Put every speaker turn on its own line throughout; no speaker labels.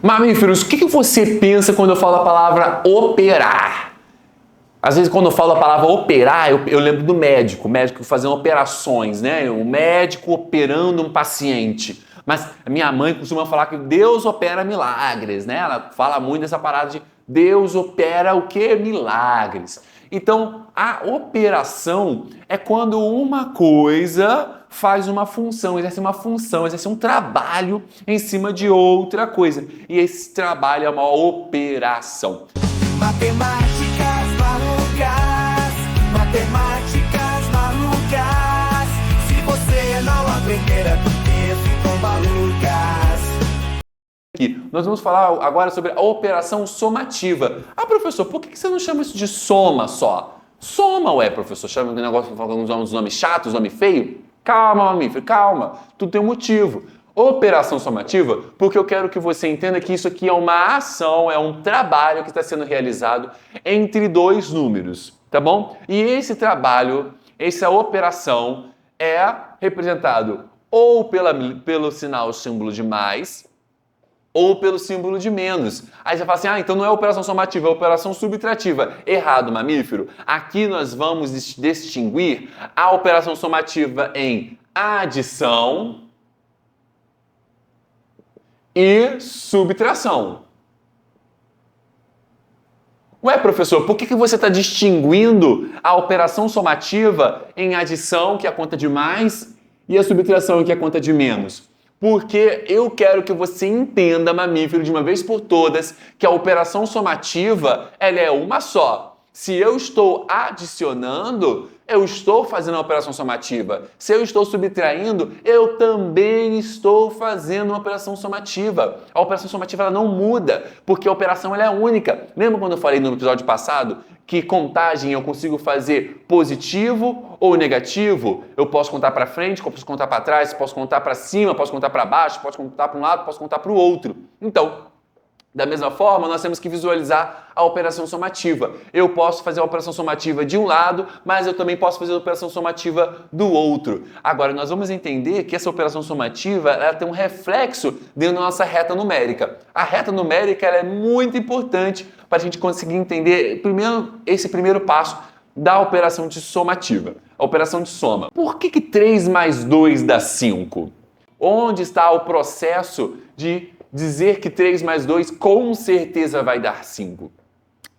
Mamíferos, o que você pensa quando eu falo a palavra operar? Às vezes, quando eu falo a palavra operar, eu lembro do médico, o médico fazendo operações, né? O médico operando um paciente. Mas a minha mãe costuma falar que Deus opera milagres, né? Ela fala muito dessa parada de Deus opera o quê? Milagres. Então, a operação é quando uma coisa faz uma função, exerce um trabalho em cima de outra coisa. E esse trabalho é uma operação.
Matemáticas malucas, matemáticas malucas. Se você não aprender a ter, ficam malucas.
Aqui, nós vamos falar agora sobre a operação somativa. Ah, professor, por que você não chama isso de soma só? Soma, ué, professor, chama de negócio falando uns nomes chatos, nome feio? Calma, mamífero, calma, tudo tem um motivo. Operação somativa, porque eu quero que você entenda que isso aqui é uma ação, é um trabalho que está sendo realizado entre dois números, tá bom? E esse trabalho, essa operação é representado ou pelo sinal símbolo de mais ou pelo símbolo de menos. Aí você fala assim, então não é operação somativa, é operação subtrativa. Errado, mamífero. Aqui nós vamos distinguir a operação somativa em adição e subtração. Ué, professor, por que você está distinguindo a operação somativa em adição, que é a conta de mais, e a subtração, que é a conta de menos? Porque eu quero que você entenda, mamífero, de uma vez por todas, que a operação somativa ela é uma só. Se eu estou adicionando, eu estou fazendo a operação somativa. Se eu estou subtraindo, eu também estou fazendo uma operação somativa. A operação somativa ela não muda, porque a operação ela é única. Lembra quando eu falei no episódio passado que contagem eu consigo fazer positivo ou negativo? Eu posso contar para frente, posso contar para trás, posso contar para cima, posso contar para baixo, posso contar para um lado, posso contar para o outro. Então, da mesma forma, nós temos que visualizar a operação somativa. Eu posso fazer a operação somativa de um lado, mas eu também posso fazer a operação somativa do outro. Agora, nós vamos entender que essa operação somativa ela tem um reflexo dentro da nossa reta numérica. A reta numérica ela é muito importante para a gente conseguir entender esse primeiro passo da operação de somativa. A operação de soma. Por que 3 mais 2 dá 5? Onde está o processo de dizer que 3 mais 2 com certeza vai dar 5?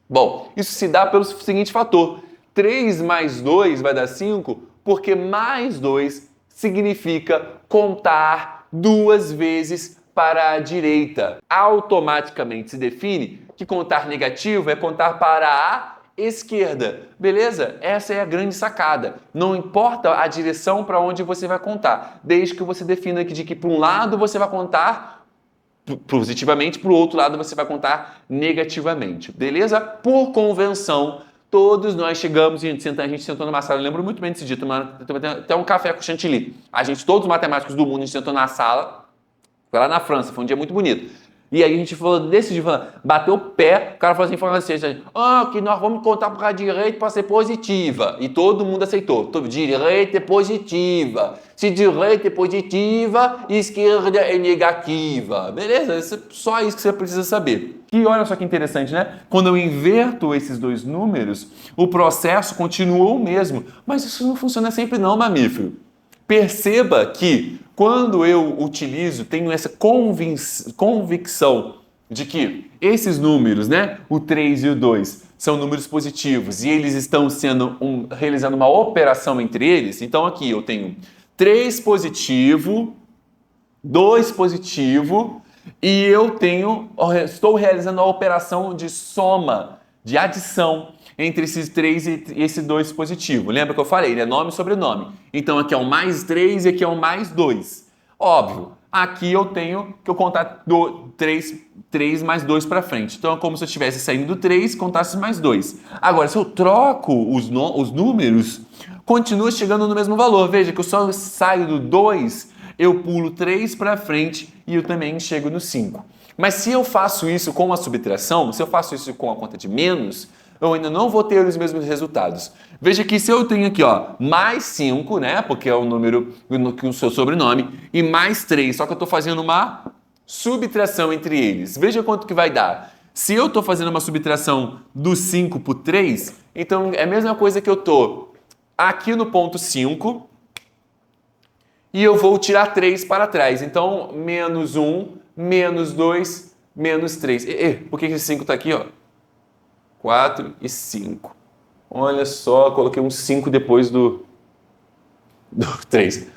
Bom, isso se dá pelo seguinte fator. 3 mais 2 vai dar 5 porque mais 2 significa contar 2 vezes para a direita. Automaticamente se define que contar negativo é contar para a esquerda. Beleza? Essa é a grande sacada. Não importa a direção para onde você vai contar, desde que você defina de que para um lado você vai contar positivamente, para o outro lado você vai contar negativamente, beleza? Por convenção, todos nós chegamos e a gente sentou numa sala, eu lembro muito bem desse dia, tomando até um café com chantilly. Todos os matemáticos do mundo, a gente sentou na sala, foi lá na França, foi um dia muito bonito. E aí a gente falou, decidiu, bateu o pé, o cara falou assim, que nós vamos contar para a direita para ser positiva. E todo mundo aceitou. Direita é positiva. Se direita é positiva, esquerda é negativa. Beleza? Só isso que você precisa saber. E olha só que interessante, né? Quando eu inverto esses dois números, o processo continua o mesmo. Mas isso não funciona sempre não, mamífero. Perceba que quando eu tenho essa convicção de que esses números, né, o 3 e o 2, são números positivos e eles estão realizando uma operação entre eles, então aqui eu tenho 3 positivo, 2 positivo e estou realizando a operação de soma, de adição entre esses 3 e esse 2 positivo. Lembra que eu falei? Ele é nome e sobrenome. Então aqui é o mais 3 e aqui é o mais 2. Óbvio, aqui eu tenho que eu contar 3 mais 2 para frente. Então é como se eu estivesse saindo do 3 e contasse mais 2. Agora, se eu troco os números, continua chegando no mesmo valor. Veja que eu só saio do 2, eu pulo 3 para frente e eu também chego no 5. Mas se eu faço isso com a subtração, se eu faço isso com a conta de menos, eu ainda não vou ter os mesmos resultados. Veja que se eu tenho aqui, mais 5, né, porque é o número que o seu sobrenome, e mais 3, só que eu estou fazendo uma subtração entre eles. Veja quanto que vai dar. Se eu estou fazendo uma subtração do 5 por 3, então é a mesma coisa que eu estou aqui no ponto 5 e eu vou tirar 3 para trás. Então, menos 1, menos 2, menos 3. Por que esse 5 está aqui? Ó? 4 e 5. Olha só, coloquei um 5 depois do 3.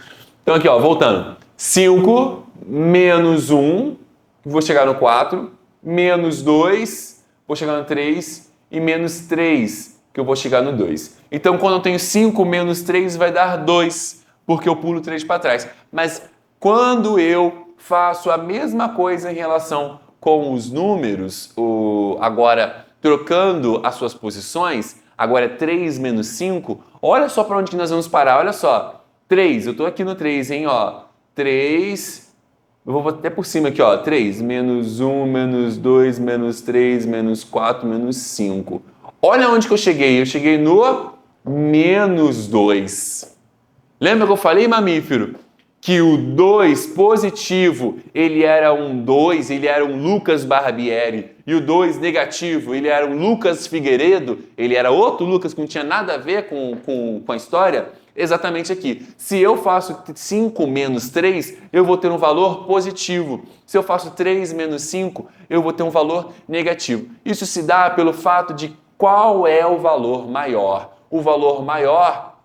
Então aqui, ó, voltando. 5 menos 1, vou chegar no 4, menos 2, vou chegar no 3 e menos 3, que eu vou chegar no 2. Então, quando eu tenho 5 menos 3, vai dar 2, porque eu pulo 3 para trás. Mas quando eu faço a mesma coisa em relação com os números, agora trocando as suas posições, agora é 3 menos 5, olha só para onde que nós vamos parar, olha só. 3, eu estou aqui no 3, hein, ó. 3, eu vou até por cima aqui, ó. 3, menos 1, menos 2, menos 3, menos 4, menos 5. Olha onde que eu cheguei. Eu cheguei no menos 2. Lembra que eu falei, mamífero? Que o 2 positivo, ele era um 2, ele era um Lucas Barbieri. E o 2 negativo, ele era um Lucas Figueiredo. Ele era outro Lucas que não tinha nada a ver com a história. Exatamente aqui. Se eu faço 5 menos 3, eu vou ter um valor positivo. Se eu faço 3 menos 5, eu vou ter um valor negativo. Isso se dá pelo fato de qual é o valor maior. O valor maior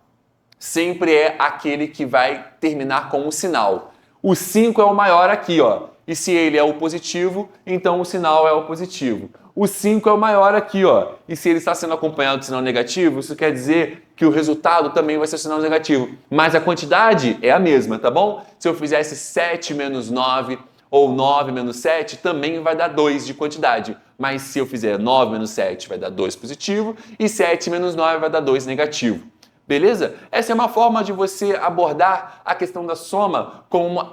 sempre é aquele que vai terminar com um sinal. O 5 é o maior aqui, ó. E se ele é o positivo, então o sinal é o positivo. O 5 é o maior aqui, ó. E se ele está sendo acompanhado de sinal negativo, isso quer dizer que o resultado também vai ser sinal negativo. Mas a quantidade é a mesma, tá bom? Se eu fizesse 7 menos 9 ou 9 menos 7, também vai dar 2 de quantidade. Mas se eu fizer 9 menos 7, vai dar 2 positivo e 7 menos 9 vai dar 2 negativo. Beleza? Essa é uma forma de você abordar a questão da soma como um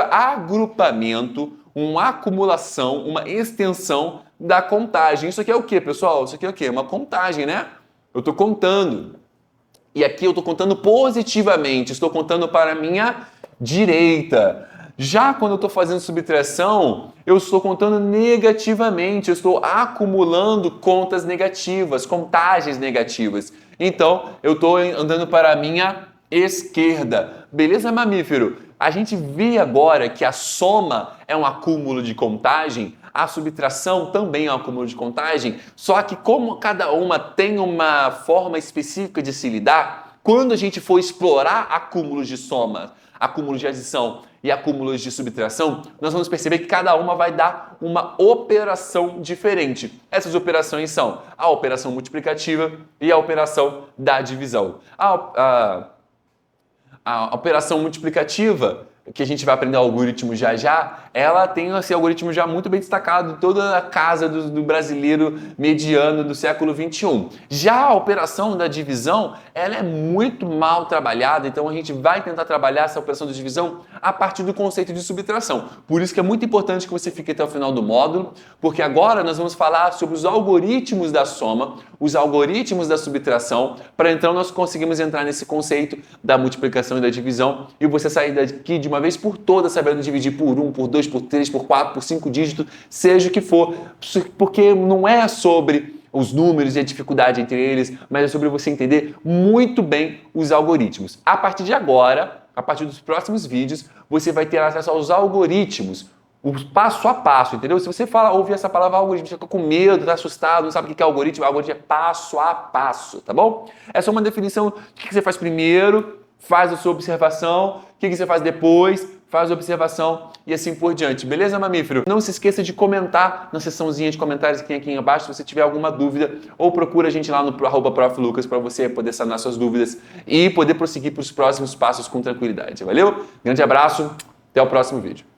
agrupamento, uma acumulação, uma extensão da contagem. Isso aqui é o quê, pessoal? Isso aqui é o quê? Uma contagem, né? Eu estou contando. E aqui eu estou contando positivamente, estou contando para a minha direita. Já quando eu estou fazendo subtração, eu estou contando negativamente, eu estou acumulando contas negativas, contagens negativas. Então, eu estou andando para a minha esquerda. Beleza, mamífero? A gente vê agora que a soma é um acúmulo de contagem, a subtração também é um acúmulo de contagem, só que como cada uma tem uma forma específica de se lidar, quando a gente for explorar acúmulos de soma, acúmulos de adição e acúmulos de subtração, nós vamos perceber que cada uma vai dar uma operação diferente. Essas operações são a operação multiplicativa e a operação da divisão. A operação multiplicativa, que a gente vai aprender o algoritmo já, ela tem esse algoritmo já muito bem destacado em toda a casa do brasileiro mediano do século XXI. Já a operação da divisão, ela é muito mal trabalhada, então a gente vai tentar trabalhar essa operação de divisão a partir do conceito de subtração. Por isso que é muito importante que você fique até o final do módulo, porque agora nós vamos falar sobre os algoritmos da soma, os algoritmos da subtração, para então nós conseguirmos entrar nesse conceito da multiplicação e da divisão e você sair daqui de uma vez por todas sabendo dividir por 1, por 2, por 3, por 4, por 5 dígitos, seja o que for, porque não é sobre os números e a dificuldade entre eles, mas é sobre você entender muito bem os algoritmos. A partir de agora, a partir dos próximos vídeos, você vai ter acesso aos algoritmos, o passo a passo, entendeu? Se você ouvir essa palavra algoritmo, você fica com medo, está assustado, não sabe o que é algoritmo, algoritmo é passo a passo, tá bom? Essa é uma definição do que você faz primeiro, faz a sua observação, o que você faz depois, faz a observação e assim por diante. Beleza, mamífero? Não se esqueça de comentar na seçãozinha de comentários aqui abaixo se você tiver alguma dúvida ou procura a gente lá no @proflucas para você poder sanar suas dúvidas e poder prosseguir para os próximos passos com tranquilidade. Valeu? Grande abraço, até o próximo vídeo.